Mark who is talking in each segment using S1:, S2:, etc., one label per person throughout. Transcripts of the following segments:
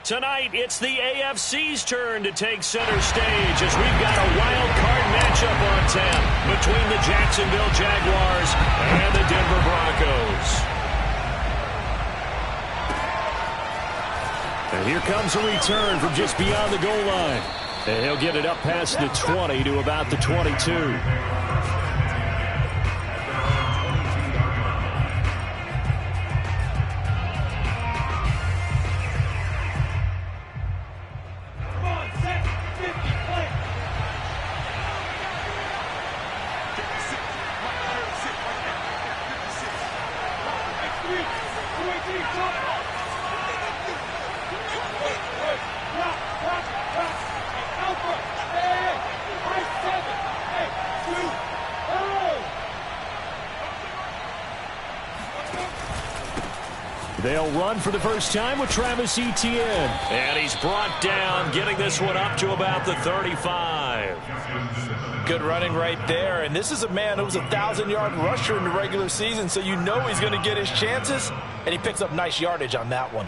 S1: Tonight, it's the AFC's turn to take center stage as we've got a wild card matchup on tap between the Jacksonville Jaguars and the Denver Broncos. And here comes a return from just beyond the goal line. And he'll get it up past the 20 to about the 22. They'll run for the first time with Travis Etienne. And he's brought down, getting this one up to about the 35.
S2: Good running right there. And this is a man who was a 1,000-yard rusher in the regular season, so you know he's going to get his chances. And he picks up nice yardage on that one.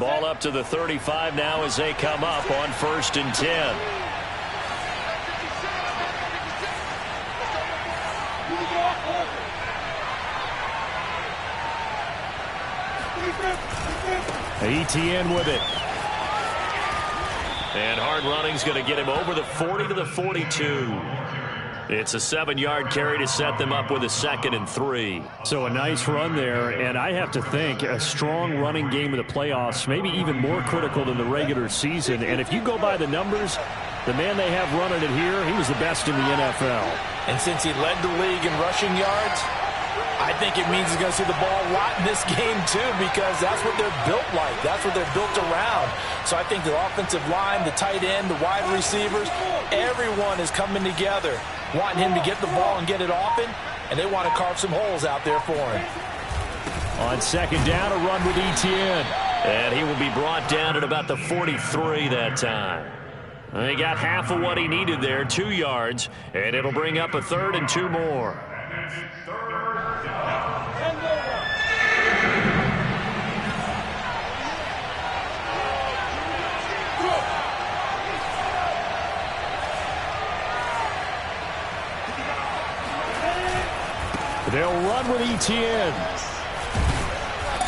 S1: Ball up to the 35 now as they come up on 1st and 10. Etienne with it. And hard running's going to get him over the 40 to the 42. It's a 7-yard carry to set them up with a 2nd and 3. So a nice run there, and I have to think a strong running game of the playoffs, maybe even more critical than the regular season. And if you go by the numbers, the man they have running it here, he was the best in the NFL.
S2: And since he led the league in rushing yards, I think it means he's going to see the ball a lot in this game, too, because that's what they're built like. That's what they're built around. So I think the offensive line, the tight end, the wide receivers, everyone is coming together, wanting him to get the ball and get it often, and they want to carve some holes out there for him.
S1: On 2nd down, a run with Etienne. And he will be brought down at about the 43 that time. He got half of what he needed there, 2 yards, and it'll bring up a 3rd and 2 more. They'll run with Etienne.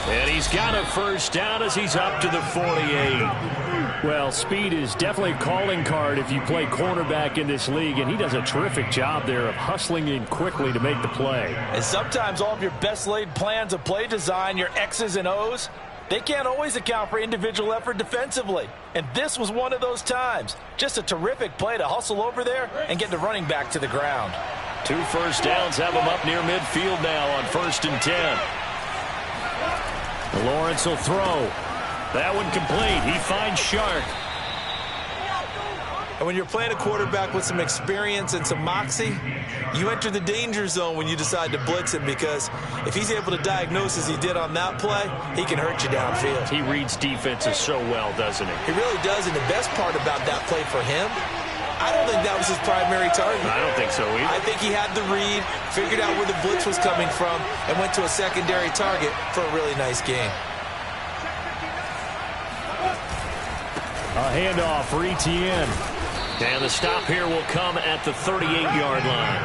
S1: And he's got a 1st down as he's up to the 48. Well, speed is definitely a calling card if you play cornerback in this league, and he does a terrific job there of hustling in quickly to make the play.
S2: And sometimes all of your best laid plans of play design, your X's and O's, they can't always account for individual effort defensively. And this was one of those times. Just a terrific play to hustle over there and get the running back to the ground.
S1: 2 first downs have him up near midfield now on 1st and 10. Lawrence will throw. That one complete. He finds Shark.
S3: And when you're playing a quarterback with some experience and some moxie, you enter the danger zone when you decide to blitz him, because if he's able to diagnose as he did on that play, he can hurt you downfield.
S1: He reads defenses so well, doesn't he?
S3: He really does, and the best part about that play for him, I don't think that was his primary target.
S1: I don't think so either.
S3: I think he had the read, figured out where the blitz was coming from, and went to a secondary target for a really nice game.
S1: A handoff for Etienne. And the stop here will come at the 38-yard line.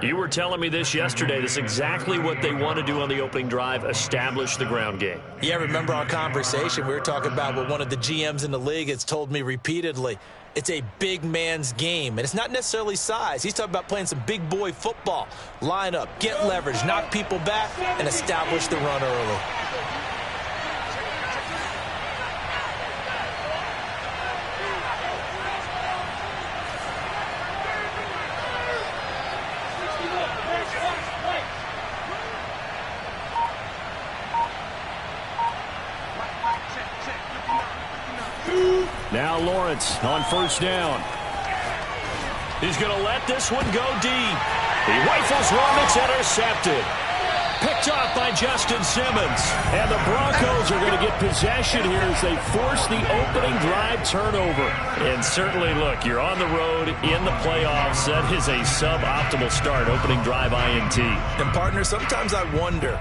S1: You were telling me this yesterday. This is exactly what they want to do on the opening drive, establish the ground game.
S3: Yeah, remember our conversation? We were talking about what one of the GMs in the league has told me repeatedly. It's a big man's game, and it's not necessarily size. He's talking about playing some big boy football. Line up, get leverage, knock people back, and establish the run early.
S1: Now Lawrence on 1st down. He's going to let this one go deep. He rifles one. It's intercepted. picked off by Justin Simmons. And the Broncos are going to get possession here as they force the opening drive turnover. And certainly, look, you're on the road in the playoffs. That is a suboptimal start, opening drive INT.
S3: And, partner, sometimes I wonder,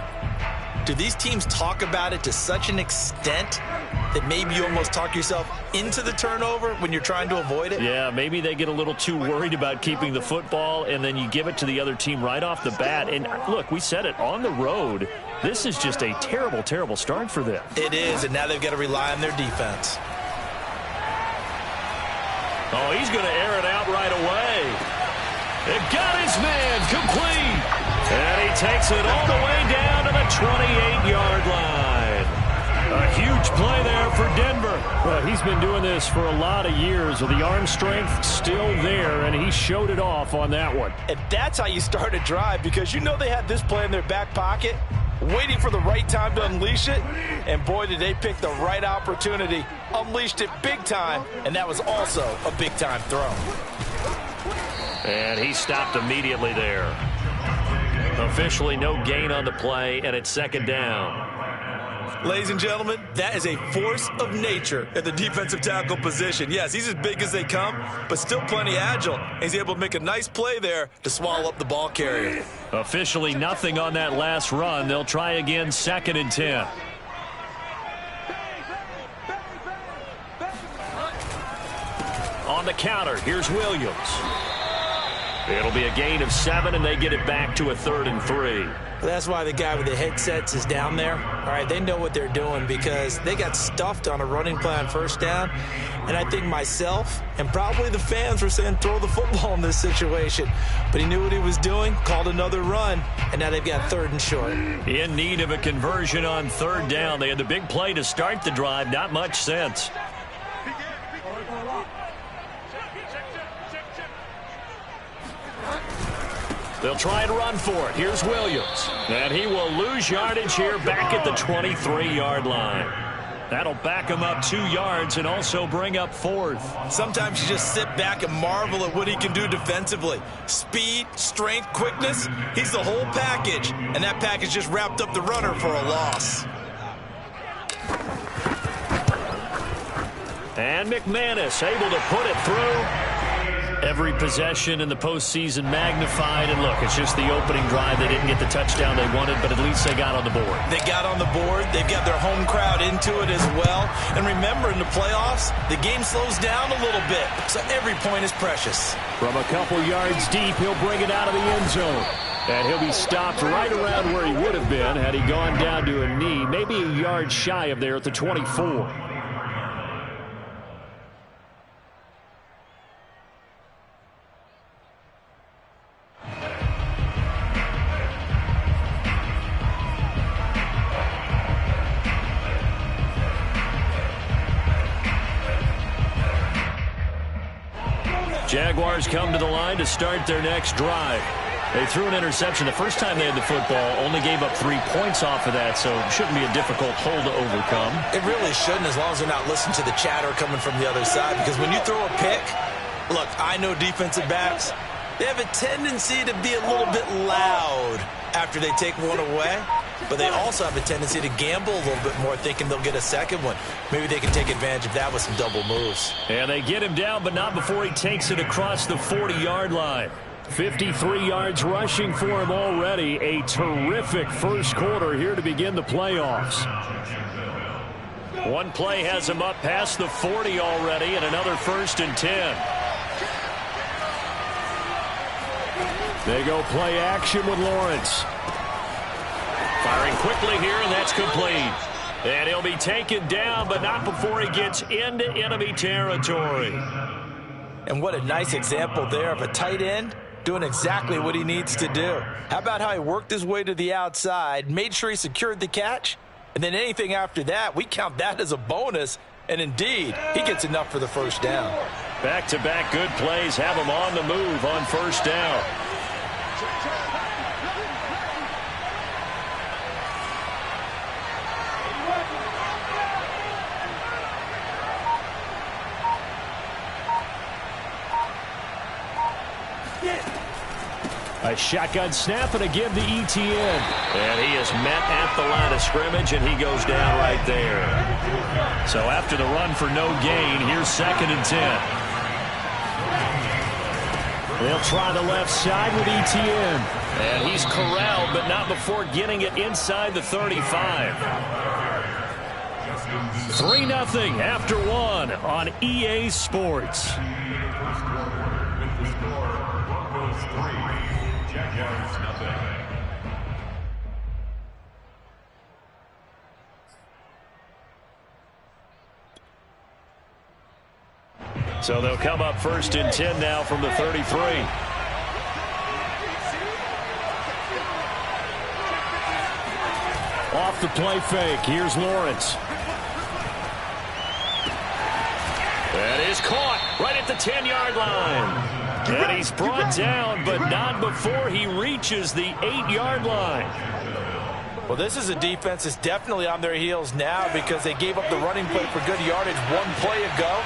S3: do these teams talk about it to such an extent that maybe you almost talk yourself into the turnover when you're trying to avoid it?
S1: Yeah, maybe they get a little too worried about keeping the football, and then you give it to the other team right off the bat. And, look, we said it, on the road, this is just a terrible, terrible start for them.
S3: It is, and now they've got to rely on their defense.
S1: Oh, he's going to air it out right away. It got his man complete. And he takes it all the way down to the 28-yard line. A huge play there for Denver. Well, he's been doing this for a lot of years with the arm strength still there, and he showed it off on that one.
S2: And that's how you start a drive, because you know they had this play in their back pocket, waiting for the right time to unleash it. And boy, did they pick the right opportunity. Unleashed it big time, and that was also a big-time throw.
S1: And he stopped immediately there. Officially no gain on the play, and it's second down.
S3: Ladies and gentlemen, that is a force of nature at the defensive tackle position. Yes, he's as big as they come, but still plenty agile. He's able to make a nice play there to swallow up the ball carrier.
S1: Officially nothing on that last run. They'll try again, 2nd and 10. On the counter, here's Williams. It'll be a gain of 7, and they get it back to a 3rd and 3.
S3: That's why the guy with the headsets is down there. All right, they know what they're doing because they got stuffed on a running play on 1st down. And I think myself and probably the fans were saying throw the football in this situation. But he knew what he was doing, called another run, and now they've got 3rd and short.
S1: In need of a conversion on 3rd down. They had the big play to start the drive. Not much sense. They'll try and run for it. Here's Williams. And he will lose yardage here back at the 23-yard line. That'll back him up 2 yards and also bring up 4th.
S3: Sometimes you just sit back and marvel at what he can do defensively. Speed, strength, quickness. He's the whole package. And that package just wrapped up the runner for a loss.
S1: And McManus able to put it through. Every possession in the postseason magnified. And look, it's just the opening drive. They didn't get the touchdown they wanted, but at least they got on the board.
S3: They got on the board. They've got their home crowd into it as well. And remember, in the playoffs, the game slows down a little bit. So every point is precious.
S1: From a couple yards deep, he'll bring it out of the end zone. And he'll be stopped right around where he would have been had he gone down to a knee, maybe a yard shy of there at the 24. Jaguars come to the line to start their next drive. They threw an interception the first time they had the football, only gave up 3 points off of that, so it shouldn't be a difficult hole to overcome.
S3: It really shouldn't, as long as they're not listening to the chatter coming from the other side, because when you throw a pick, look, I know defensive backs, they have a tendency to be a little bit loud after they take one away, but they also have a tendency to gamble a little bit more, thinking they'll get a second one. Maybe they can take advantage of that with some double moves.
S1: And they get him down, but not before he takes it across the 40-yard line. 53 yards rushing for him already. A terrific first quarter here to begin the playoffs. One play has him up past the 40 already, and another 1st and 10. They go play action with Lawrence. Firing quickly here, and that's complete. And he'll be taken down, but not before he gets into enemy territory.
S2: And what a nice example there of a tight end doing exactly what he needs to do. How about how he worked his way to the outside, made sure he secured the catch, and then anything after that, we count that as a bonus. And indeed, he gets enough for the 1st down.
S1: Back-to-back good plays have him on the move on 1st down. A shotgun snap and a give to Etienne. And he is met at the line of scrimmage, and he goes down right there. So after the run for no gain, here's 2nd and 10. They'll try the left side with Etienne. And he's corralled, but not before getting it inside the 35. 3-0 after 1 on EA Sports. So they'll come up 1st and 10 now from the 33. Off the play fake. Here's Lawrence. That is caught right at the 10-yard line. And he's brought down, but not before he reaches the 8-yard line.
S2: Well, this is a defense that's definitely on their heels now because they gave up the running play for good yardage one play ago.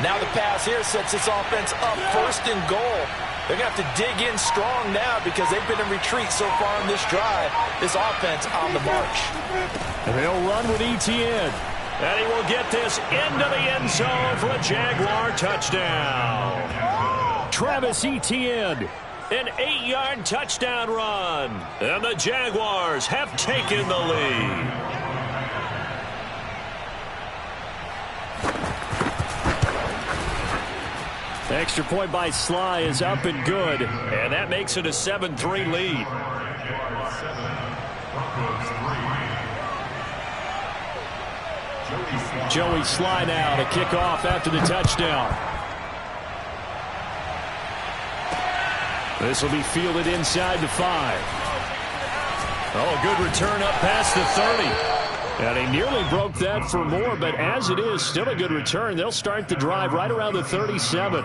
S2: Now the pass here sets this offense up 1st and goal. They're going to have to dig in strong now because they've been in retreat so far in this drive. This offense on the march.
S1: And they'll run with Etienne. And he will get this into the end zone for a Jaguar touchdown. Travis Etienne, an 8-yard touchdown run. And the Jaguars have taken the lead. Extra point by Sly is up and good. And that makes it a 7-3 lead. Joey Sly now to kick off after the touchdown. This will be fielded inside the 5. Oh, good return up past the 30. And he nearly broke that for more, but as it is, still a good return. They'll start the drive right around the 37.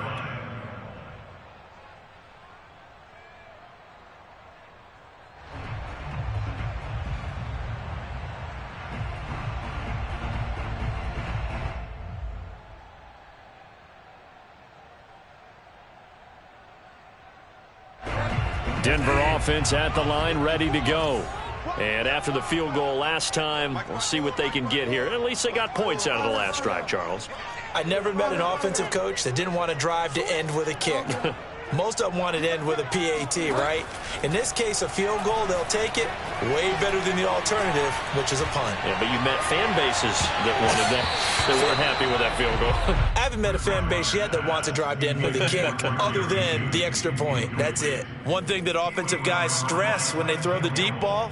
S1: Denver offense at the line, ready to go. And after the field goal last time, we'll see what they can get here. At least they got points out of the last drive, Charles.
S2: I never met an offensive coach that didn't want to drive to end with a kick. Most of them wanted to end with a PAT, right? In this case, a field goal, they'll take it. Way better than the alternative, which is a punt.
S1: Yeah, but you met fan bases that wanted that, that weren't happy with that field goal.
S2: I haven't met a fan base yet that wants to drive to end with a kick, other than the extra point. That's it. One thing that offensive guys stress when they throw the deep ball,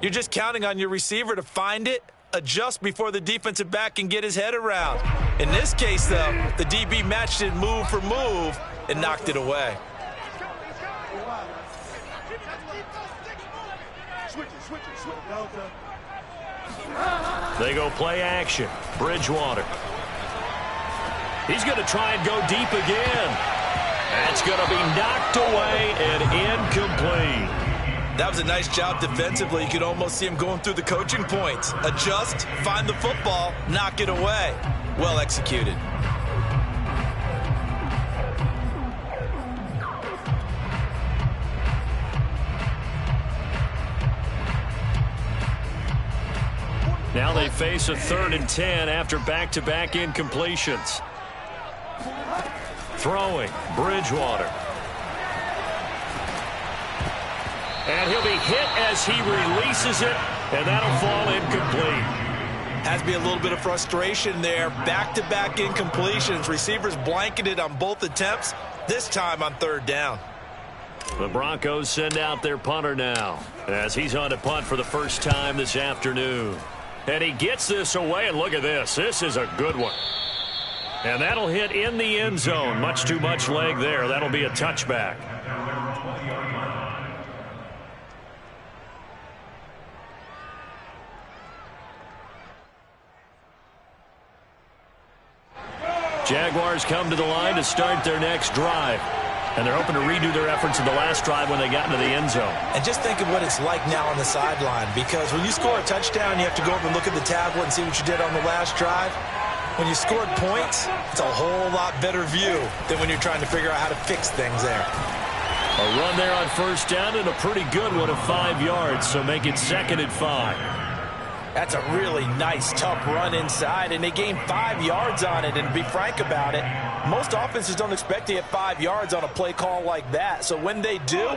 S2: you're just counting on your receiver to find it, adjust before the defensive back can get his head around. In this case, though, the DB matched it move for move and knocked it away.
S1: They go play action. Bridgewater. He's going to try and go deep again. That's going to be knocked away and incomplete.
S2: That was a nice job defensively. You could almost see him going through the coaching points. Adjust, find the football, knock it away. Well executed.
S1: Now they face a 3rd and 10 after back-to-back incompletions. Throwing, Bridgewater. And he'll be hit as he releases it, and that'll fall incomplete.
S2: Has to be a little bit of frustration there. Back-to-back incompletions. Receivers blanketed on both attempts, this time on 3rd down.
S1: The Broncos send out their punter now, as he's on to punt for the first time this afternoon. And he gets this away, and look at this. This is a good one. And that'll hit in the end zone. Much too much leg there. That'll be a touchback. Jaguars come to the line to start their next drive. And they're hoping to redo their efforts in the last drive when they got into the end zone.
S2: And just think of what it's like now on the sideline, because when you score a touchdown, you have to go over and look at the tablet and see what you did on the last drive. When you scored points, it's a whole lot better view than when you're trying to figure out how to fix things there.
S1: A run there on first down and a pretty good one of 5 yards, so make it 2nd and 5.
S2: That's a really nice, tough run inside, and they gained 5 yards on it. And to be frank about it, most offenses don't expect to get 5 yards on a play call like that. So when they do,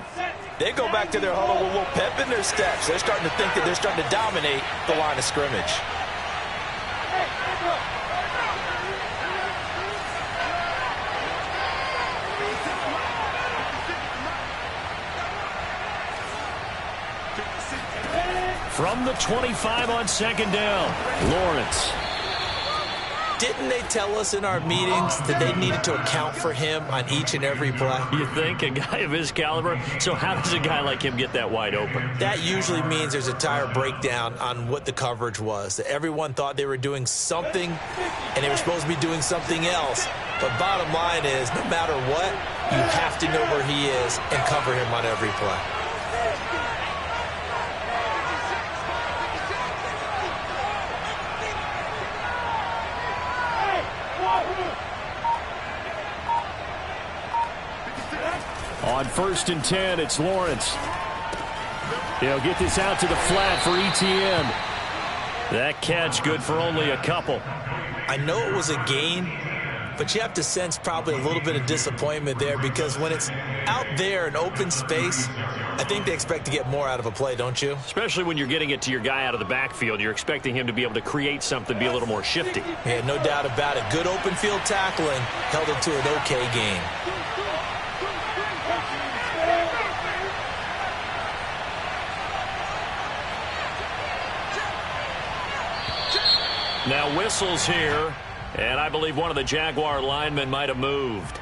S2: they go back to their huddle with a little pep in their steps. They're starting to think that they're starting to dominate the line of scrimmage.
S1: From the 25 on 2nd down, Lawrence.
S3: Didn't they tell us in our meetings that they needed to account for him on each and every play?
S1: You think? A guy of his caliber? So how does a guy like him get that wide open?
S3: That usually means there's a tire breakdown on what the coverage was. That everyone thought they were doing something, and they were supposed to be doing something else. But bottom line is, no matter what, you have to know where he is and cover him on every play.
S1: On 1st and 10, it's Lawrence. He'll get this out to the flat for ETN. That catch good for only a couple.
S3: I know it was a gain, but you have to sense probably a little bit of disappointment there, because when it's out there in open space, I think they expect to get more out of a play, don't you?
S1: Especially when you're getting it to your guy out of the backfield. You're expecting him to be able to create something, be a little more shifty.
S3: Yeah, no doubt about it. Good open field tackling held it to an okay gain.
S1: Now whistles here, and I believe one of the Jaguar linemen might have moved.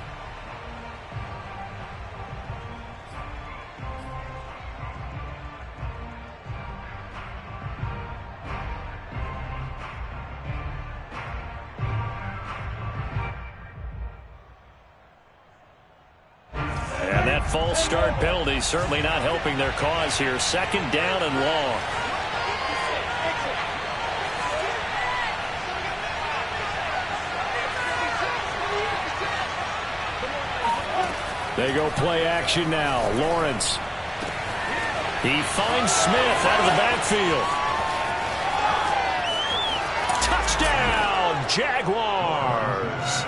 S1: And that false start penalty certainly not helping their cause here. 2nd down and long. They go play action now. Lawrence. He finds Smith out of the backfield. Touchdown, Jaguars.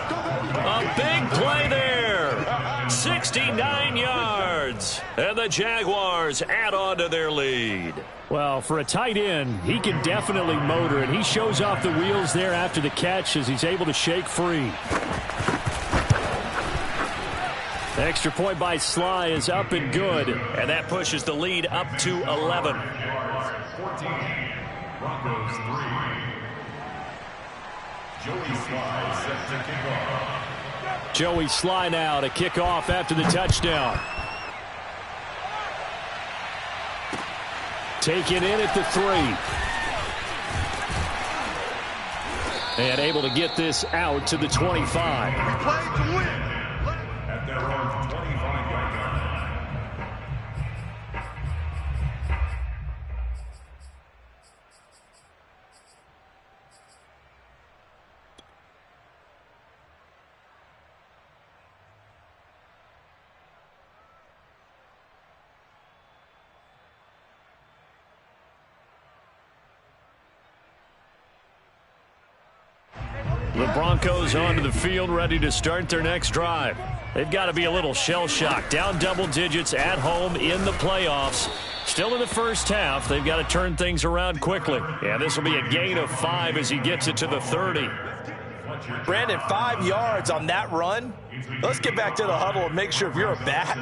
S1: A big play there. 69 yards. And the Jaguars add on to their lead. Well, for a tight end, he can definitely motor, and he shows off the wheels there after the catch as he's able to shake free. The extra point by Sly is up and good, and that pushes the lead up to 11.
S4: 14, Broncos 3. Joey Sly set to kick off.
S1: Joey Sly now to kick off after the touchdown. Taken in at the 3. And able to get this out to the 25.
S4: Play to win. At their own 25-yard line.
S1: The Broncos onto the field, ready to start their next drive. They've got to be a little shell-shocked. Down double digits at home in the playoffs. Still in the first half. They've got to turn things around quickly. Yeah, this will be a gain of 5 as he gets it to the 30.
S2: Brandon, 5 yards on that run. Let's get back to the huddle and make sure if you're a back,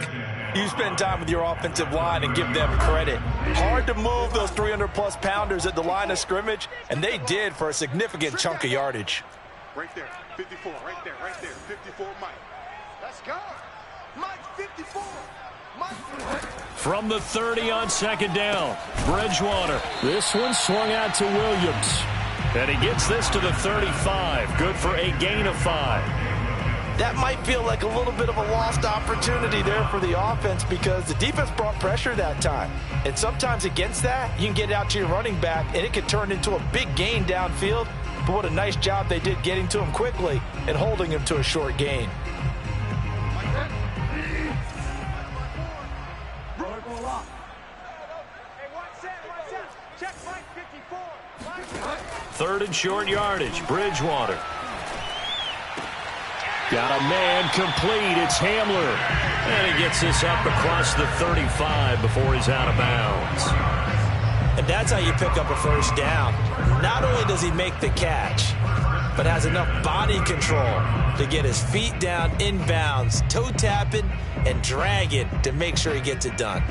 S2: you spend time with your offensive line and give them credit. Hard to move those 300-plus pounders at the line of scrimmage, and they did for a significant chunk of yardage.
S5: Right there, 54, right there, 54, Mike. Let's go. Mike, 54. Mike.
S1: From the 30 on 2nd down, Bridgewater. This one swung out to Williams. And he gets this to the 35. Good for a gain of 5.
S2: That might feel like a little bit of a lost opportunity there for the offense because the defense brought pressure that time. And sometimes against that, you can get out to your running back, and it can turn into a big gain downfield. But what a nice job they did getting to him quickly and holding him to a short gain.
S5: Check Mike 54.
S1: Third and short yardage. Bridgewater. Got a man complete. It's Hamler. And he gets this up across the 35 before he's out of bounds.
S3: And that's how you pick up a first down. Not only does he make the catch, but has enough body control to get his feet down inbounds, toe tapping and dragging to make sure he gets it done.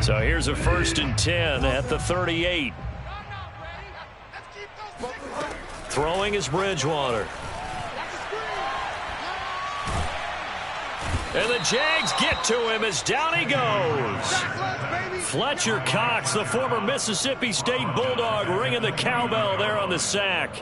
S1: So here's a 1st and 10 at the 38. Throwing is Bridgewater. And the Jags get to him as down he goes. Fletcher Cox, the former Mississippi State Bulldog, ringing the cowbell there on the sack.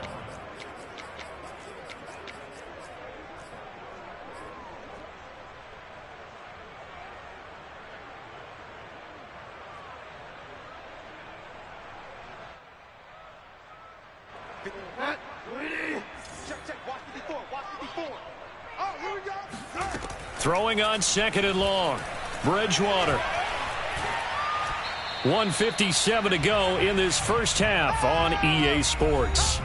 S1: Throwing on 2nd and long. Bridgewater. 1:57 to go in this first half on EA Sports.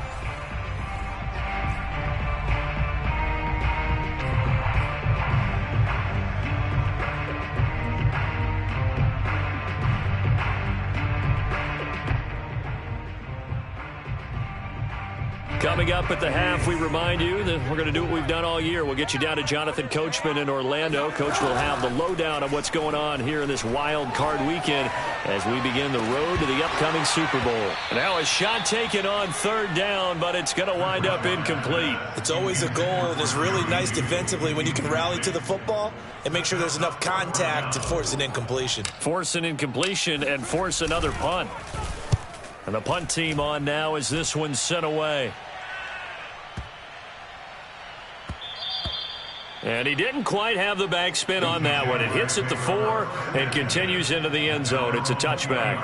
S1: Coming up at the half, we remind you that we're going to do what we've done all year. We'll get you down to Jonathan Coachman in Orlando. Coach will have the lowdown on what's going on here in this wild card weekend as we begin the road to the upcoming Super Bowl. Now a shot taken on 3rd down, but it's going to wind up incomplete.
S3: It's always a goal, and it's really nice defensively when you can rally to the football and make sure there's enough contact to force an incompletion.
S1: Force an incompletion and force another punt. And the punt team on now as this one's sent away. And he didn't quite have the backspin on that one. It hits at the 4 and continues into the end zone. It's a touchback.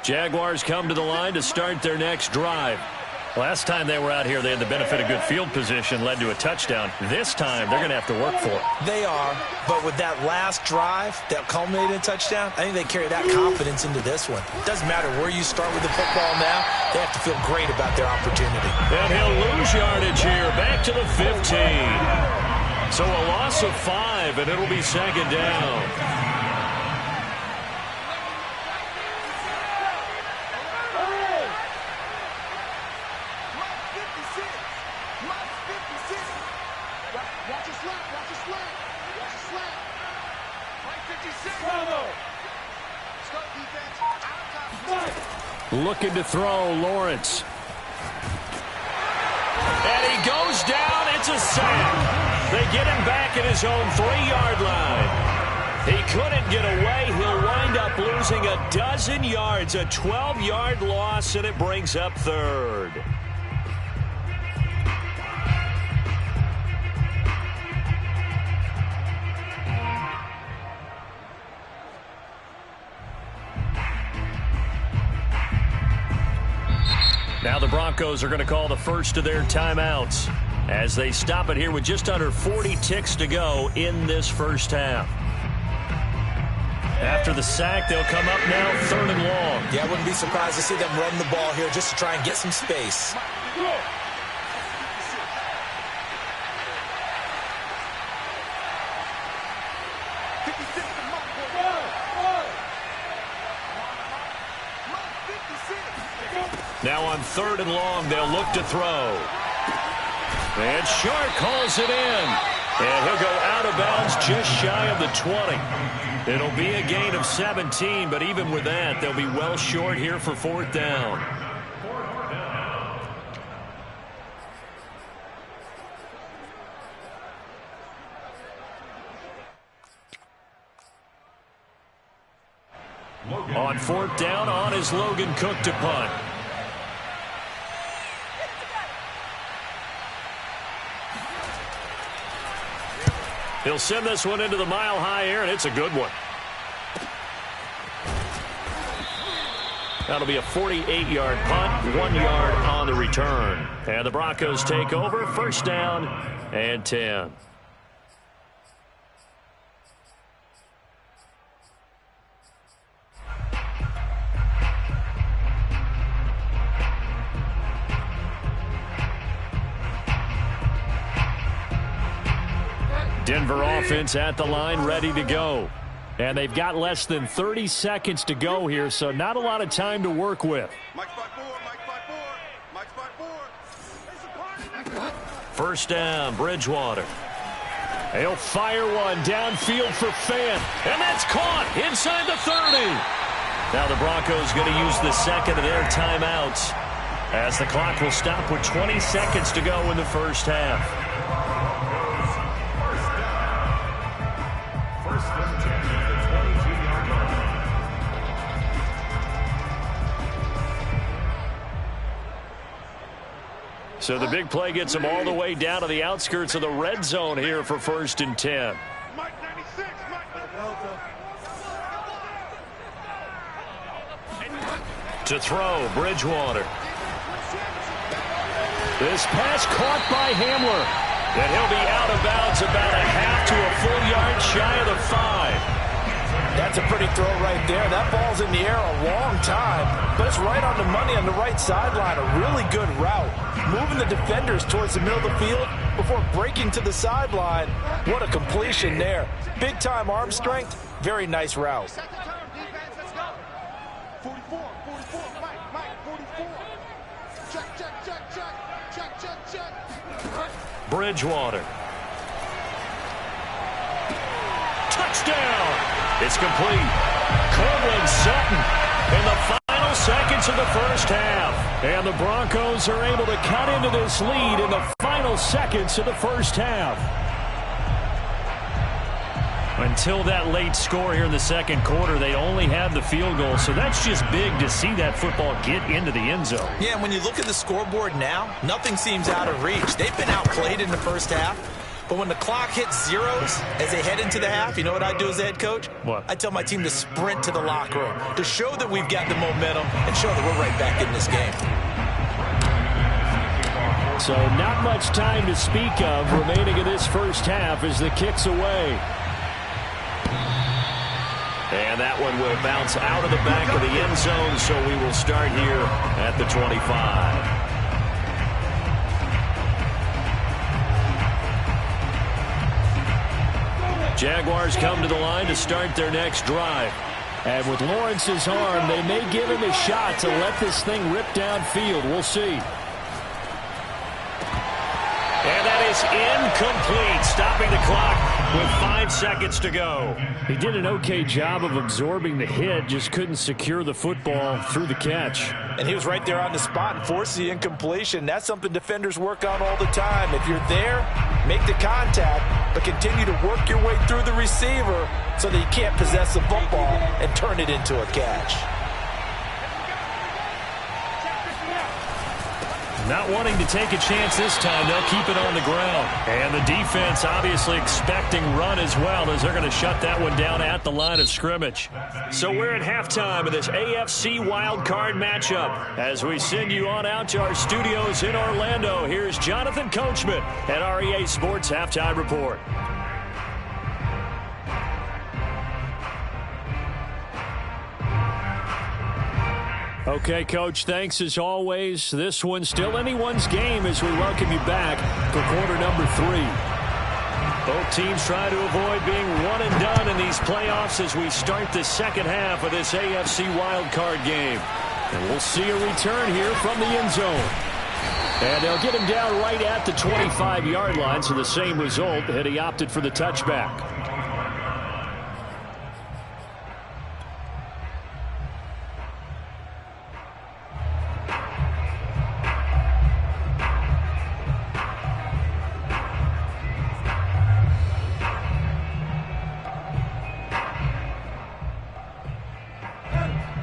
S1: Jaguars come to the line to start their next drive. Last time they were out here, they had the benefit of good field position, led to a touchdown. This time, they're going to have to work for it.
S3: They are, but with that last drive that culminated in a touchdown, I think they carry that confidence into this one. Doesn't matter where you start with the football now, they have to feel great about their opportunity.
S1: And he'll lose yardage here, back to the 15. So a loss of 5, and it'll be 2nd down. Looking to throw, Lawrence. And he goes down. It's a sack. They get him back at his own 3-yard line. He couldn't get away. He'll wind up losing a dozen yards, a 12-yard loss, and it brings up 3rd. Now the Broncos are going to call the first of their timeouts as they stop it here with just under 40 ticks to go in this first half. After the sack, they'll come up now 3rd and long.
S3: Yeah, I wouldn't be surprised to see them run the ball here just to try and get some space.
S1: Now on 3rd and long, they'll look to throw. And Shark calls it in. And he'll go out of bounds just shy of the 20. It'll be a gain of 17, but even with that, they'll be well short here for 4th down. On 4th down, on is Logan Cook to punt. He'll send this one into the mile-high air, and it's a good one. That'll be a 48-yard punt, 1 yard on the return. And the Broncos take over, first down and 10. Denver offense at the line, ready to go. And they've got less than 30 seconds to go here, so not a lot of time to work with. First down, Bridgewater. He'll fire one downfield for Fant, and that's caught inside the 30. Now the Broncos going to use the second of their timeouts as the clock will stop with 20 seconds to go in the first half. So the big play gets them all the way down to the outskirts of the red zone here for first and 10. To throw, Bridgewater. This pass caught by Hamler. And he'll be out of bounds about a half to a full yard shy of the 5.
S2: That's a pretty throw right there. That ball's in the air a long time, but it's right on the money on the right sideline. A really good route. Moving the defenders towards the middle of the field before breaking to the sideline. What a completion there. Big-time arm strength. Very nice route.
S5: 44, Mike, 44. Check.
S1: Bridgewater. Touchdown! It's complete. Courtland Sutton in the final seconds of the first half. And the Broncos are able to cut into this lead in the final seconds of the first half. Until that late score here in the second quarter, they only had the field goal. So that's just big to see that football get into the end zone.
S3: Yeah, and when you look at the scoreboard now, nothing seems out of reach. They've been outplayed in the first half. But when the clock hits zeros as they head into the half, you know what I do as the head coach?
S1: What?
S3: I tell my team to sprint to the locker room to show that we've got the momentum and show that we're right back in this game.
S1: So not much time to speak of remaining in this first half as the kick's away. And that one will bounce out of the back of the end zone, so we will start here at the 25. Jaguars come to the line to start their next drive. And with Lawrence's arm, they may give him a shot to let this thing rip downfield. We'll see. And that is incomplete, stopping the clock with 5 seconds to go. He did an okay job of absorbing the hit, just couldn't secure the football through the catch.
S2: And he was right there on the spot and forced the incompletion. That's something defenders work on all the time. If you're there, make the contact, but continue to work your way through the receiver so that you can't possess the football and turn it into a catch.
S1: Not wanting to take a chance this time, they'll keep it on the ground. And the defense obviously expecting run as well, as they're going to shut that one down at the line of scrimmage. So we're at halftime of this AFC wildcard matchup. As we send you on out to our studios in Orlando, here's Jonathan Coachman at our EA Sports Halftime Report. Okay, Coach, thanks as always. This one's still anyone's game as we welcome you back for quarter number 3. Both teams try to avoid being one and done in these playoffs as we start the second half of this AFC wildcard game. And we'll see a return here from the end zone. And they'll get him down right at the 25-yard line, so the same result had he opted for the touchback.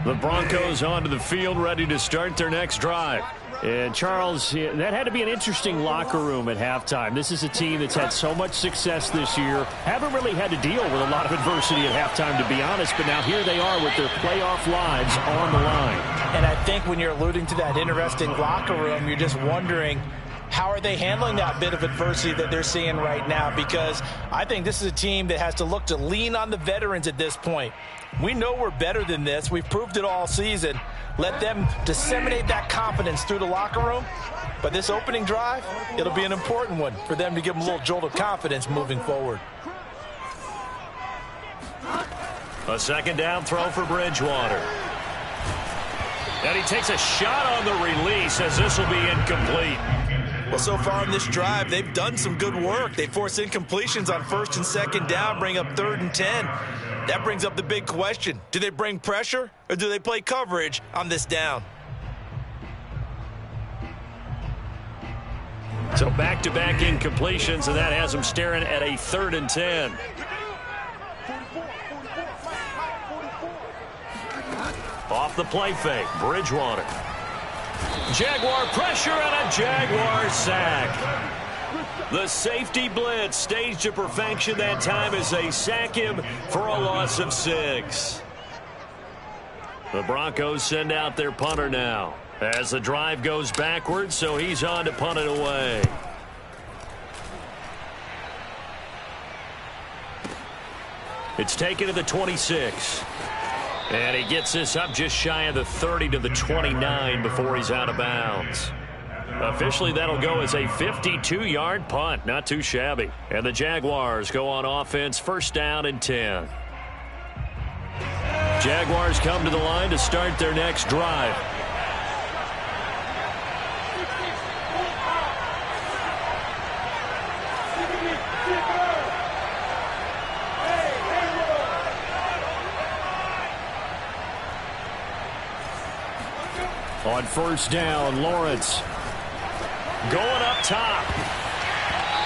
S1: The Broncos onto the field, ready to start their next drive. And, Charles, that had to be an interesting locker room at halftime. This is a team that's had so much success this year. Haven't really had to deal with a lot of adversity at halftime, to be honest. But now here they are with their playoff lives on the line.
S2: And I think when you're alluding to that interesting locker room, you're just wondering, how are they handling that bit of adversity that they're seeing right now? Because I think this is a team that has to look to lean on the veterans at this point. We know we're better than this. We've proved it all season. Let them disseminate that confidence through the locker room. But this opening drive, it'll be an important one for them to give them a little jolt of confidence moving forward.
S1: A second down throw for Bridgewater. And he takes a shot on the release as this will be incomplete.
S3: Well, so far in this drive, they've done some good work. They force incompletions on 1st and 2nd down, bring up 3rd and 10. That brings up the big question. Do they bring pressure or do they play coverage on this down?
S1: So back-to-back incompletions, and that has them staring at a 3rd and 10. Off the play fake, Bridgewater. Jaguar pressure and a Jaguar sack. The safety blitz staged to perfection that time as they sack him for a loss of 6. The Broncos send out their punter now as the drive goes backwards, so he's on to punt it away. It's taken to the 26. And he gets this up just shy of the 30 to the 29 before he's out of bounds. Officially, that'll go as a 52-yard punt. Not too shabby. And the Jaguars go on offense, 1st down and 10. Jaguars come to the line to start their next drive. On 1st down, Lawrence going up top.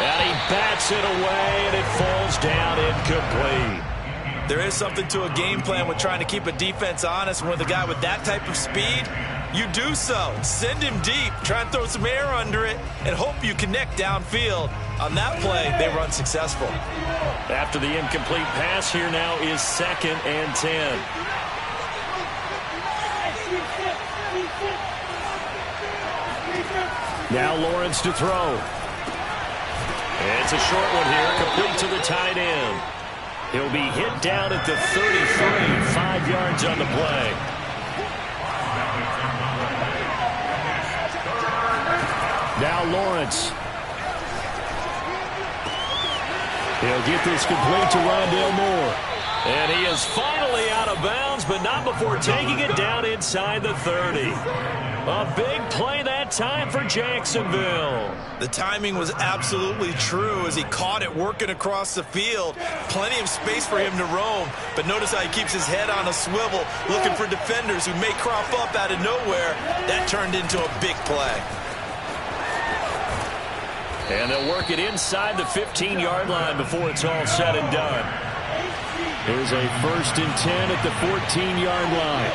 S1: And he bats it away, and it falls down incomplete.
S3: There is something to a game plan with trying to keep a defense honest. When with a guy with that type of speed, you do so. Send him deep. Try and throw some air under it and hope you connect downfield. On that play, they were unsuccessful.
S1: After the incomplete pass, here now is 2nd and 10. Now Lawrence to throw. It's a short one here, complete to the tight end. He'll be hit down at the 33, 5 yards on the play. Now Lawrence. He'll get this complete to Rondale Moore. And he is finally out of bounds, but not before taking it down inside the 30. A big play that time for Jacksonville.
S3: The timing was absolutely true as he caught it working across the field. Plenty of space for him to roam, but notice how he keeps his head on a swivel, looking for defenders who may crop up out of nowhere. That turned into a big play.
S1: And they'll work it inside the 15-yard line before it's all said and done. Here's a 1st and 10 at the 14-yard line.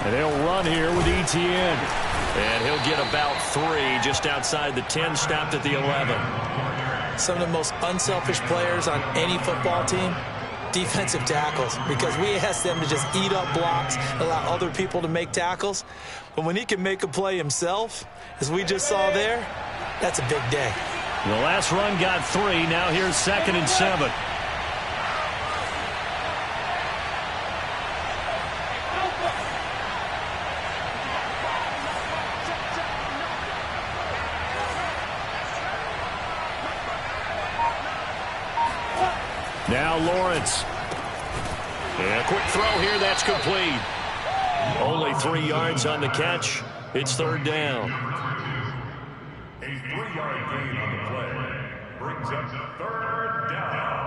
S1: And they'll run here with Etienne. And he'll get about 3 just outside the 10, stopped at the 11.
S2: Some of the most unselfish players on any football team, defensive tackles, because we ask them to just eat up blocks, allow other people to make tackles. But when he can make a play himself, as we just saw there, that's a big day.
S1: The last run got 3. Now here's 2nd and 7. Now Lawrence. And a quick throw here, that's complete. Only 3 yards on the catch. It's 3rd down.
S4: A 3-yard gain on the play brings up 3rd down.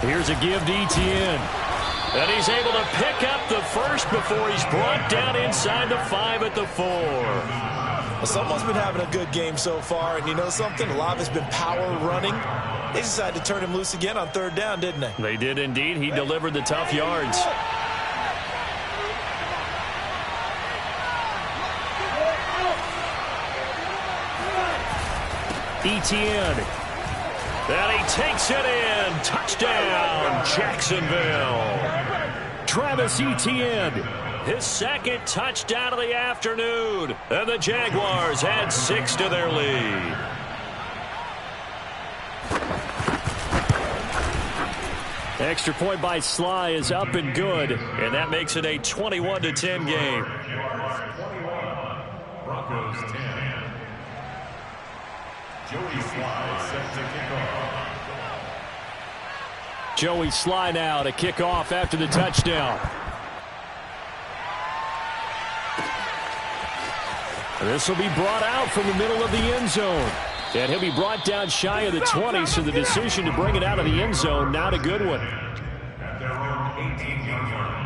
S1: Here's a give to Etienne. And he's able to pick up the first before he's brought down inside the 5 at the 4.
S3: Well, someone's been having a good game so far, and you know something? A lot of it's been power running. They decided to turn him loose again on 3rd down, didn't they?
S1: They did indeed. He delivered the tough yards. Etienne. And he takes it in. Touchdown, Jacksonville. Travis Etienne, his 2nd touchdown of the afternoon. And the Jaguars add 6 to their lead. Extra point by Sly is up and good. And that makes it a 21-10 game.
S4: Broncos 10. Joey Sly set to kick off.
S1: Joey Sly now to kick off after the touchdown. This will be brought out from the middle of the end zone. And he'll be brought down shy of the 20, so the decision to bring it out of the end zone, not a good one.
S4: At their own 18-yard line.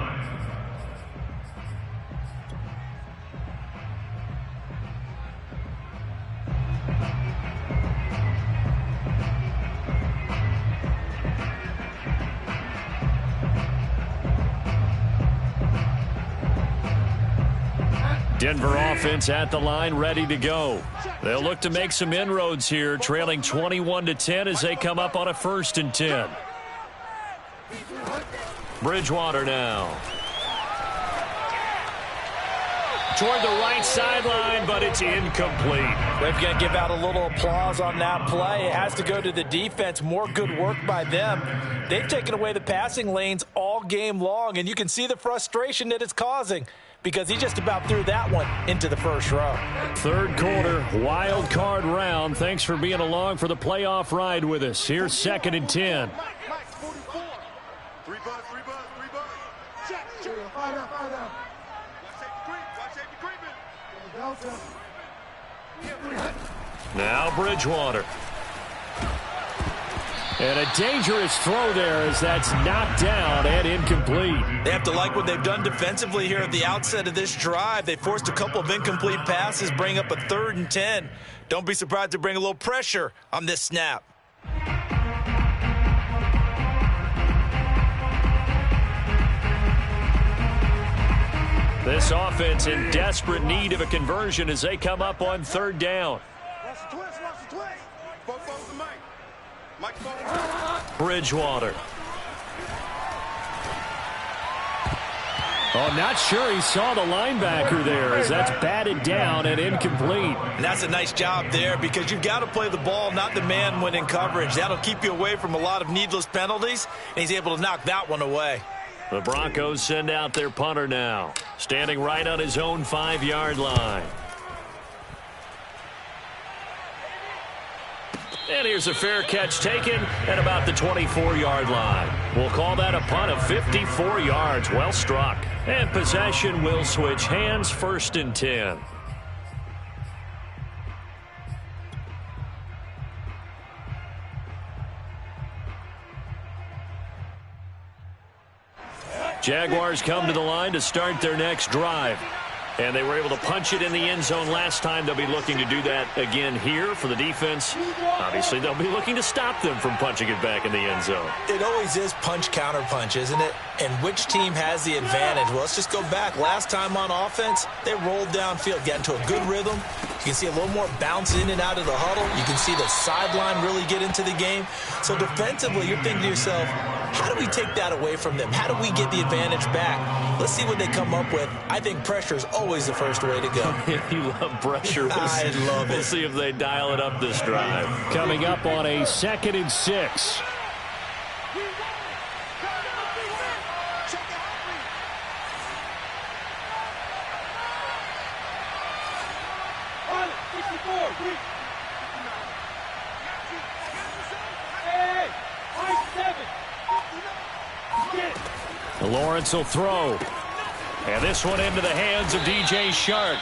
S1: Denver offense at the line, ready to go. They'll look to make some inroads here, trailing 21-10 as they come up on a 1st and 10. Bridgewater now. Toward the right sideline, but it's incomplete.
S2: They're going to give out a little applause on that play. It has to go to the defense. More good work by them. They've taken away the passing lanes all game long, and you can see the frustration that it's causing, because he just about threw that one into the first row.
S1: 3rd quarter, wild card round. Thanks for being along for the playoff ride with us. Here's 2nd and 10.
S5: Mike, 44. 3 buzz. Check. Find out. Watch safety creeping.
S1: Now Bridgewater. And a dangerous throw there as that's knocked down and incomplete.
S3: They have to like what they've done defensively here at the outset of this drive. They forced a couple of incomplete passes, bring up a 3rd and 10. Don't be surprised to bring a little pressure on this snap.
S1: This offense in desperate need of a conversion as they come up on 3rd down.
S5: Watch the twist. Both of Mike.
S1: Bridgewater. Oh, not sure he saw the linebacker there as that's batted down and incomplete.
S3: And that's a nice job there, because you've got to play the ball, not the man when in coverage. That'll keep you away from a lot of needless penalties, and he's able to knock that one away.
S1: The Broncos send out their punter now, standing right on his own 5-yard line. And here's a fair catch taken at about the 24-yard line. We'll call that a punt of 54 yards. Well struck. And possession will switch hands, 1st and 10. Jaguars come to the line to start their next drive. And they were able to punch it in the end zone last time. They'll be looking to do that again here for the defense. Obviously, they'll be looking to stop them from punching it back in the end zone.
S3: It always is punch-counter-punch, isn't it? And which team has the advantage? Well, let's just go back. Last time on offense, they rolled downfield, got into a good rhythm. You can see a little more bounce in and out of the huddle. You can see the sideline really get into the game. So defensively, you're thinking to yourself, how do we take that away from them? How do we get the advantage back? Let's see what they come up with. I think pressure is always the first way to go.
S1: You love pressure.
S3: I love it.
S1: We'll see if they dial it up this drive. Coming up on a 2nd and 6. Lawrence will throw. And this one into the hands of DJ Shark.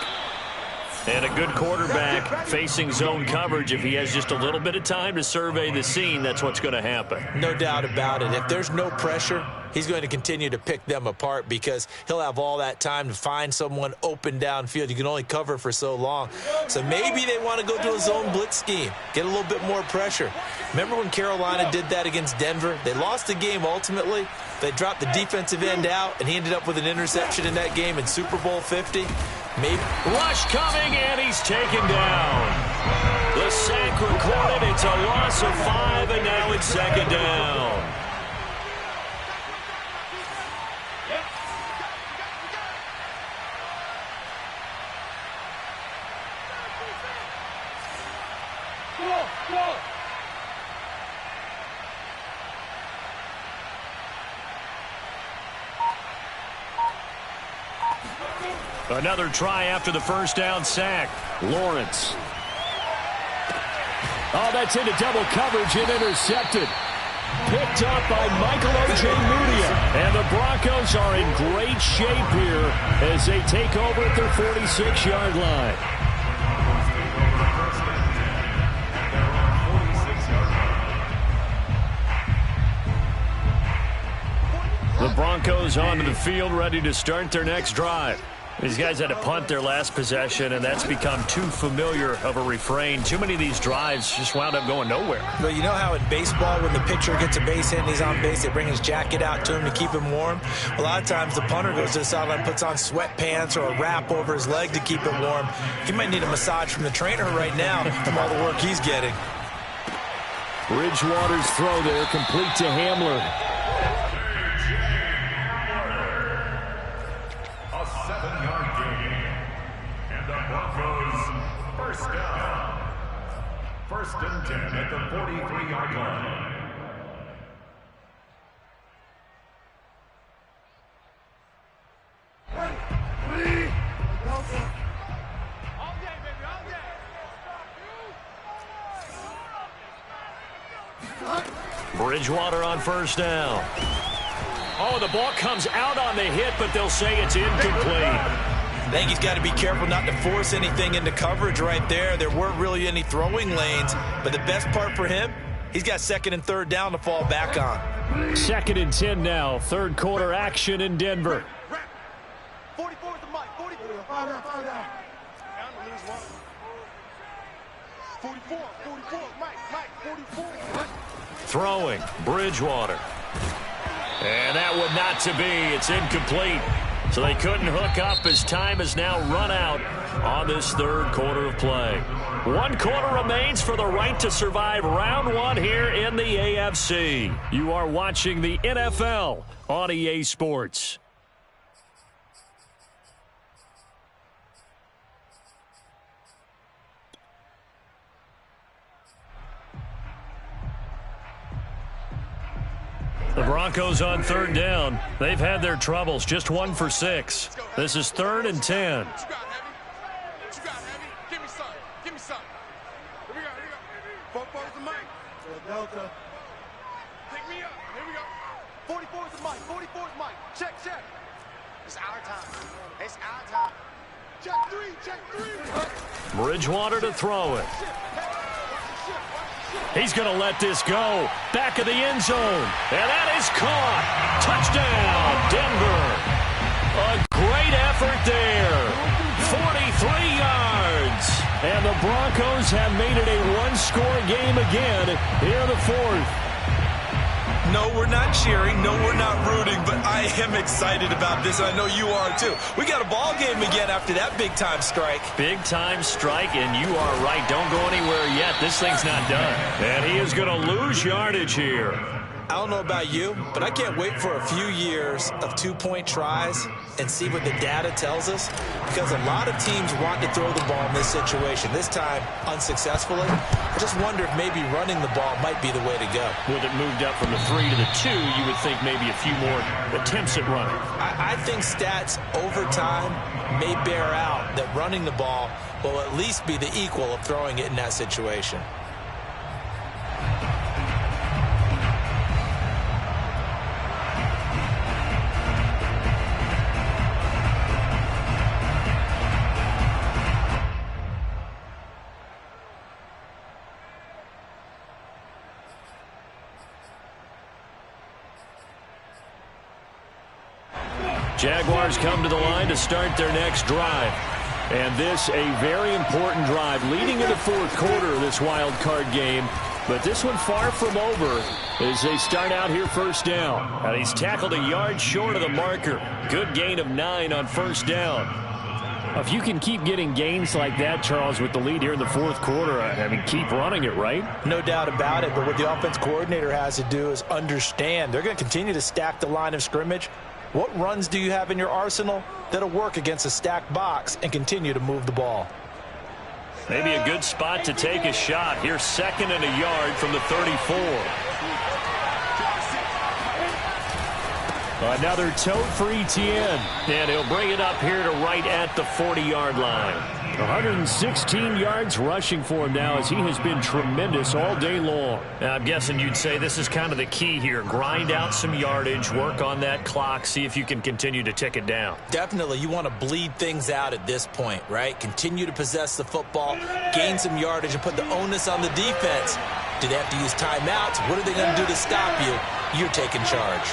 S1: And a good quarterback facing zone coverage, if he has just a little bit of time to survey the scene, that's what's going to happen.
S3: No doubt about it. If there's no pressure, he's going to continue to pick them apart because he'll have all that time to find someone open downfield. You can only cover for so long. So maybe they want to go to a zone blitz scheme, get a little bit more pressure. Remember when Carolina did that against Denver? They lost the game ultimately. They dropped the defensive end out, and he ended up with an interception in that game in Super Bowl 50. Maybe.
S1: Rush coming, and he's taken down. The sack recorded. It's a loss of 5, and now it's second down. Another try after the first down sack. Lawrence. Oh, that's into double coverage and intercepted. Picked up by Michael O.J. Mudia. And the Broncos are in great shape here as they take over at their 46-yard line. The Broncos onto the field, ready to start their next drive. These guys had to punt their last possession, and that's become too familiar of a refrain. Too many of these drives just wound up going nowhere.
S3: Well, you know how in baseball, when the pitcher gets a base hit and he's on base, they bring his jacket out to him to keep him warm? A lot of times the punter goes to the sideline, puts on sweatpants or a wrap over his leg to keep it warm. He might need a massage from the trainer right now from all the work he's getting.
S1: Bridgewater's throw there, complete to Hamler.
S4: A 7-yard gain. And the Broncos first down. First and 10 at the 43-yard line.
S1: Bridgewater on first down. Oh, the ball comes out on the hit, but they'll say it's incomplete.
S3: I think he's got to be careful not to force anything into coverage right there. There weren't really any throwing lanes, but the best part for him, he's got second and third down to fall back on.
S1: Second and 10 now. Third quarter action in Denver.
S5: 44 is the mic. 44. Find out. 44, Mike, 44.
S1: Throwing, Bridgewater. And that would not to be. It's incomplete. So they couldn't hook up as time has now run out on this third quarter of play. 1 quarter remains for the right to survive round 1 here in the AFC. You are watching the NFL on EA Sports. The Broncos on third down. They've had their troubles, just 1 for 6. This is 3rd and 10.
S5: What you got, Heavy? Give me some. Here we go. 44 is the mic. Delta. Pick me up. Here we go. 44 is the mic. 44 is mic. Check. It's our time. Check 3.
S1: Bridgewater to throw it. He's going to let this go. Back of the end zone. And that is caught. Touchdown, Denver. A great effort there. 43 yards. And the Broncos have made it a one-score game again here in the 4th.
S3: No, we're not cheering. No, we're not rooting. But I am excited about this. I know you are, too. We got a ball game again after that big-time strike.
S1: Big-time strike, and you are right. Don't go anywhere yet. This thing's not done. And he is going to lose yardage here.
S3: I don't know about you, but I can't wait for a few years of 2-point tries and see what the data tells us, because a lot of teams want to throw the ball in this situation. This time, unsuccessfully. I just wonder if maybe running the ball might be the way to go.
S1: With it moved up from the 3 to the 2, you would think maybe a few more attempts at running.
S3: I think stats over time may bear out that running the ball will at least be the equal of throwing it in that situation.
S1: Jaguars come to the line to start their next drive. And this a very important drive leading in the fourth quarter of this wild card game. But this one far from over as they start out here first down. And he's tackled a yard short of the marker. Good gain of 9 on first down. If you can keep getting gains like that, Charles, with the lead here in the fourth quarter, I mean, keep running it, right?
S3: No doubt about it, but what the offense coordinator has to do is understand. They're going to continue to stack the line of scrimmage. What runs do you have in your arsenal that'll work against a stacked box and continue to move the ball?
S1: Maybe a good spot to take a shot. Here's 2nd and a yard from the 34. Another tote for Etienne. And he'll bring it up here to right at the 40-yard line. 116 yards rushing for him now as he has been tremendous all day long. Now, I'm guessing you'd say this is kind of the key here. Grind out some yardage, work on that clock, see if you can continue to tick it down.
S3: Definitely. You want to bleed things out at this point, right? Continue to possess the football, gain some yardage, and put the onus on the defense. Do they have to use timeouts? What are they going to do to stop you? You're taking charge.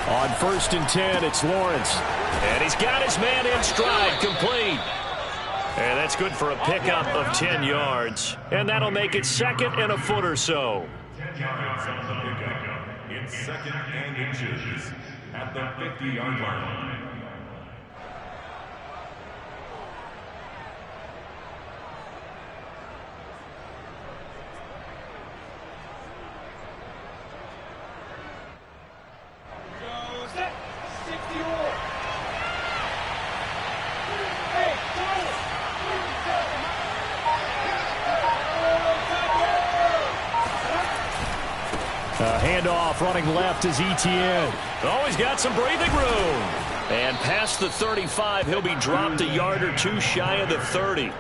S1: On 1st and 10, it's Lawrence. And he's got his man in stride, complete. And that's good for a pickup of 10 yards. And that'll make it 2nd and a foot or so.
S4: 10 yards on the pickup. It's 2nd and inches at the 50-yard line.
S1: Handoff running left is Etienne. Always got some breathing room. And past the 35, he'll be dropped a yard or two shy of the 30.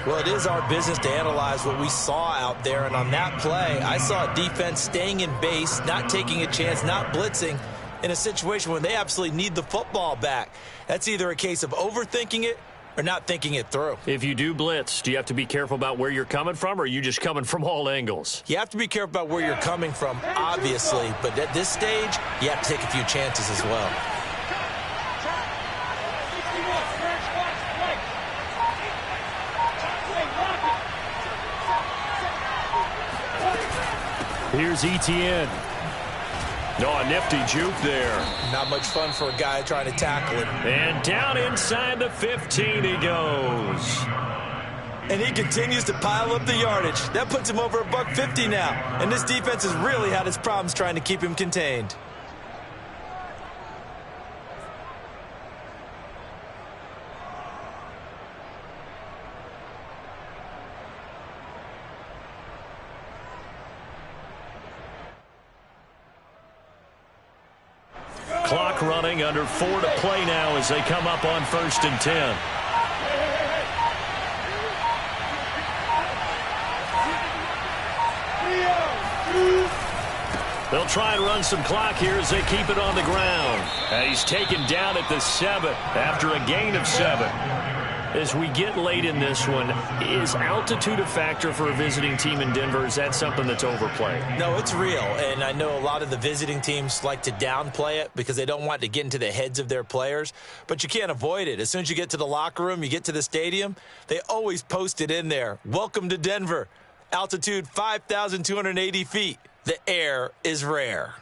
S3: Well, it is our business to analyze what we saw out there. And on that play, I saw a defense staying in base, not taking a chance, not blitzing in a situation where they absolutely need the football back. That's either a case of overthinking it or not thinking it through.
S1: If you do blitz, do you have to be careful about where you're coming from, or are you just coming from all angles?
S3: You have to be careful about where you're coming from, obviously, but at this stage, you have to take a few chances as well.
S1: Here's Etienne. No, a nifty juke there.
S3: Not much fun for a guy trying to tackle him.
S1: And down inside the 15 he goes.
S3: And he continues to pile up the yardage. That puts him over $150 now. And this defense has really had its problems trying to keep him contained.
S1: Clock running, under 4 to play now as they come up on 1st and 10. They'll try and run some clock here as they keep it on the ground. And he's taken down at the 7 after a gain of 7. As we get late in this one, is altitude a factor for a visiting team in Denver? Is that something that's overplayed?
S3: No, it's real, and I know a lot of the visiting teams like to downplay it because they don't want to get into the heads of their players, but you can't avoid it. As soon as you get to the locker room, you get to the stadium, they always post it in there. Welcome to Denver. Altitude 5,280 feet. The air is rare.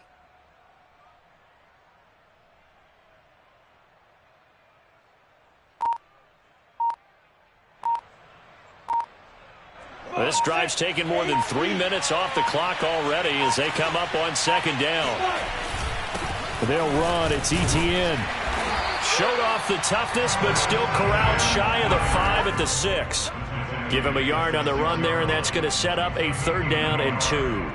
S1: This drive's taken more than 3 minutes off the clock already as they come up on 2nd down. They'll run. It's Etienne. Showed off the toughness, but still corralled shy of the 5 at the 6. Give him a yard on the run there, and that's going to set up a 3rd down and 2.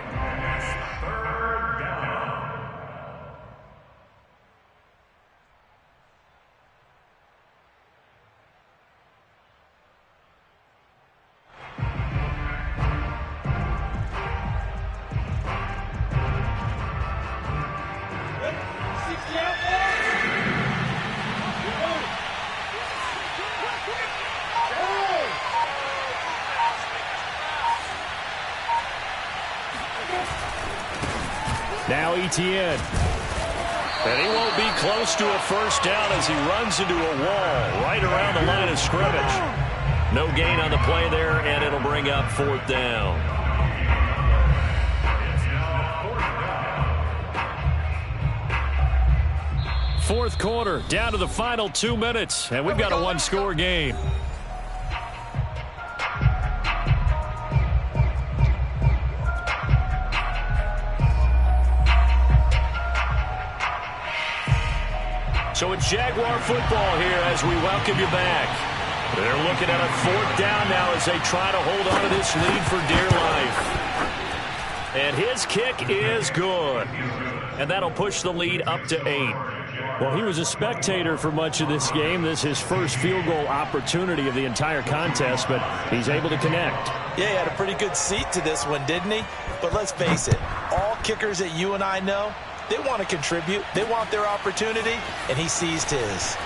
S1: Now Etienne. And he won't be close to a first down as he runs into a wall right around the line of scrimmage. No gain on the play there, and it'll bring up 4th down. Fourth quarter, down to the final 2 minutes, and we've got a one-score game. So it's Jaguar football here as we welcome you back. They're looking at a 4th down now as they try to hold on to this lead for dear life. And his kick is good. And that'll push the lead up to 8.
S6: Well, he was a spectator for much of this game. This is his first field goal opportunity of the entire contest, but he's able to connect.
S3: Yeah, he had a pretty good seat to this one, didn't he? But let's face it, all kickers that you and I know, they want to contribute. They want their opportunity, and he seized his.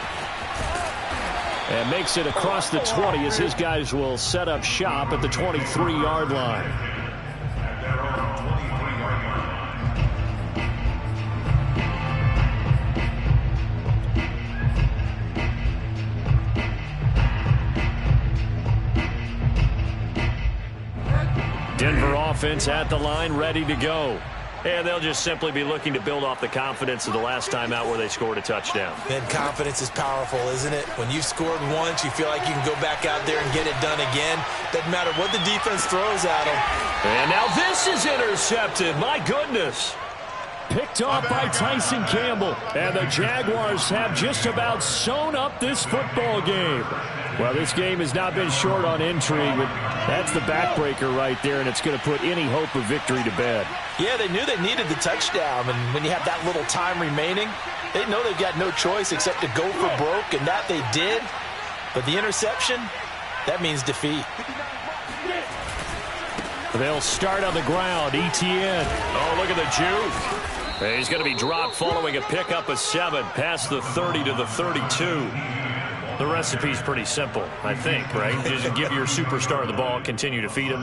S6: And makes it across the 20 as his guys will set up shop at the 23-yard line.
S1: Denver offense at the line, ready to go. And they'll just simply be looking to build off the confidence of the last time out where they scored a touchdown.
S3: Then confidence is powerful, isn't it? When you've scored once, you feel like you can go back out there and get it done again. Doesn't matter what the defense throws at them.
S1: And now this is intercepted. My goodness.
S6: Picked off by Tyson Campbell. And the Jaguars have just about sewn up this football game. Well, this game has not been short on intrigue, but that's the backbreaker right there, and it's going to put any hope of victory to bed.
S3: Yeah, they knew they needed the touchdown, and when you have that little time remaining, they know they've got no choice except to go for broke, and that they did. But the interception, that means defeat.
S6: They'll start on the ground. ETN.
S1: Oh, look at the juke. He's going to be dropped following a pickup of 7 past the 30 to the 32. The recipe's pretty simple, I think, right? Just give your superstar the ball, continue to feed him.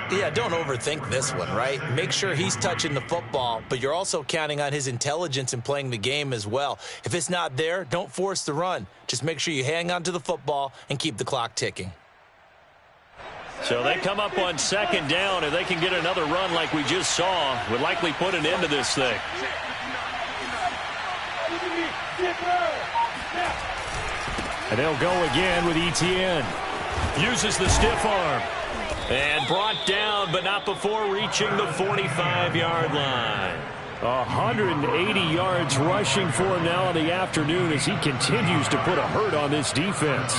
S3: Yeah, don't overthink this one, right? Make sure he's touching the football, but you're also counting on his intelligence in playing the game as well. If it's not there, don't force the run. Just make sure you hang on to the football and keep the clock ticking.
S1: So they come up on 2nd down, and they can get another run like we just saw. Would likely put an end to this thing.
S6: And they'll go again with ETN.
S1: Uses the stiff arm. And brought down, but not before reaching the 45-yard line.
S6: 180 yards rushing for him now in the afternoon as he continues to put a hurt on this defense.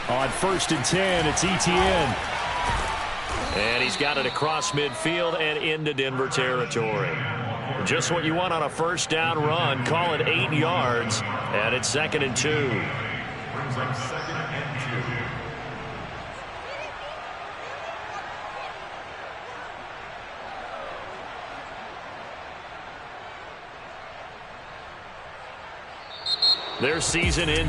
S6: On 1st and 10, it's ETN.
S1: And he's got it across midfield and into Denver territory. Just what you want on a first down run. Call it 8 yards. And it's 2nd and 2.
S4: Brings up 2nd and 2.
S1: Their season in